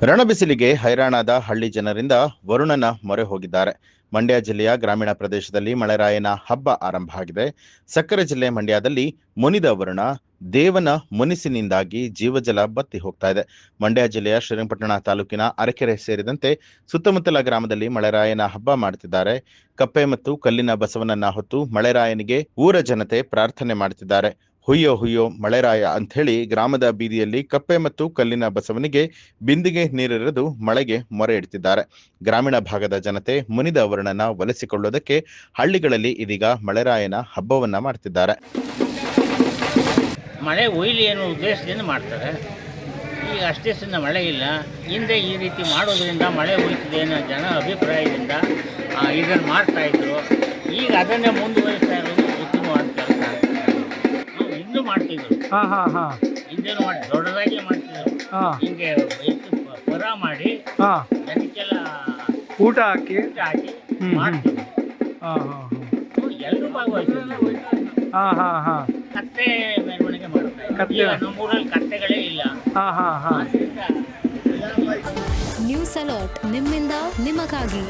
ರಣಬಿಸಿಲಿಗೆ ಹೈರಾಣಾದ ಹಳ್ಳಿ ಜನರಿಂದ ವರುಣನ ಮೊರೆ ಹೋಗಿದ್ದಾರೆ. ಮಂಡ್ಯ ಜಿಲ್ಲೆಯ ಗ್ರಾಮೀಣ ಪ್ರದೇಶದಲ್ಲಿ ಮಳೆರಾಯನ ಹಬ್ಬ ಆರಂಭ ಆಗಿದೆ. ಸಕ್ಕರೆ ಜಿಲ್ಲೆ ಮಂಡ್ಯದಲ್ಲಿ ಮುನಿದ ವರುಣ ದೇವನ ಮುನಿಸಿನಿಂದಾಗಿ ಜೀವಜಲ ಬತ್ತಿ ಹೋಗ್ತಾ ಇದೆ. ಮಂಡ್ಯ ಜಿಲ್ಲೆಯ ಶ್ರೀರಂಗಪಟ್ಟಣ ತಾಲೂಕಿನ ಅರಕೆರೆ ಸೇರಿದಂತೆ ಸುತ್ತಮುತ್ತಲ ಗ್ರಾಮದಲ್ಲಿ ಮಳೆರಾಯನ ಹಬ್ಬ ಮಾಡುತ್ತಿದ್ದಾರೆ. ಕಪ್ಪೆ ಮತ್ತು ಕಲ್ಲಿನ ಬಸವನನ್ನ ಹೊತ್ತು ಮಳೆರಾಯನಿಗೆ ಊರ ಜನತೆ ಪ್ರಾರ್ಥನೆ ಮಾಡುತ್ತಿದ್ದಾರೆ. ಹುಯ್ಯೋ ಹುಯ್ಯೋ ಮಳೆರಾಯ ಅಂಥೇಳಿ ಗ್ರಾಮದ ಬೀದಿಯಲ್ಲಿ ಕಪ್ಪೆ ಮತ್ತು ಕಲ್ಲಿನ ಬಸವನಿಗೆ ಬಿಂದಿಗೆ ನೀರೆರೆದು ಮಳೆಗೆ ಮೊರೆ ಇಡ್ತಿದ್ದಾರೆ. ಗ್ರಾಮೀಣ ಭಾಗದ ಜನತೆ ಮುನಿದ ವರ್ಣನ ಒಲಿಸಿಕೊಳ್ಳುವುದಕ್ಕೆ ಹಳ್ಳಿಗಳಲ್ಲಿ ಇದೀಗ ಮಳೆರಾಯನ ಹಬ್ಬವನ್ನ ಮಾಡ್ತಿದ್ದಾರೆ. ಮಳೆ ಒಯ್ಲಿ ಅನ್ನೋ ಉದ್ದೇಶದಿಂದ ಮಾಡ್ತಾರೆ. ಈಗ ಅಷ್ಟೇ ಸಣ್ಣ ಮಳೆ ಇಲ್ಲ. ಹಿಂದೆ ಈ ರೀತಿ ಮಾಡೋದ್ರಿಂದ ಮಳೆ ಉಳಿತಿದೆ ಅನ್ನೋ ಜನ ಅಭಿಪ್ರಾಯದಿಂದ ಇದನ್ನು ಮಾಡ್ತಾಯಿದ್ರು. ಈಗ ಅದನ್ನೇ ಮುಂದುವರಿಸ್ತಾ ಇರೋದು ಉತ್ತಮವಾದ ಕೆಲಸ. ನಾವು ಹಿಂದೂ ಮಾಡ್ತಿದ್ರು, ಹಿಂದೇನು ಮಾಡಿ ದೊಡ್ಡದಾಗಿ ಮಾಡ್ತಿದ್ರು. ಹಿಂಗೆ ಪರ ಮಾಡಿ ಜನಕ್ಕೆಲ್ಲ ಊಟ ಹಾಕಿ ಮಾಡ್ತಿದ್ರು. ಎಲ್ಲರೂ ಭಾಗವಹಿಸಿದ್ರು. ಕತ್ತೆ ಮೆರವಣಿಗೆ ಮಾಡ್ತಾರೆ. ಈಗ ನಮ್ಮೂರಲ್ಲಿ ಕತ್ತೆಗಳೇ ಇಲ್ಲ. ನ್ಯೂಸ್ ಅಲರ್ಟ್ ನಿಮ್ಮಿಂದ ನಿಮಗಾಗಿ.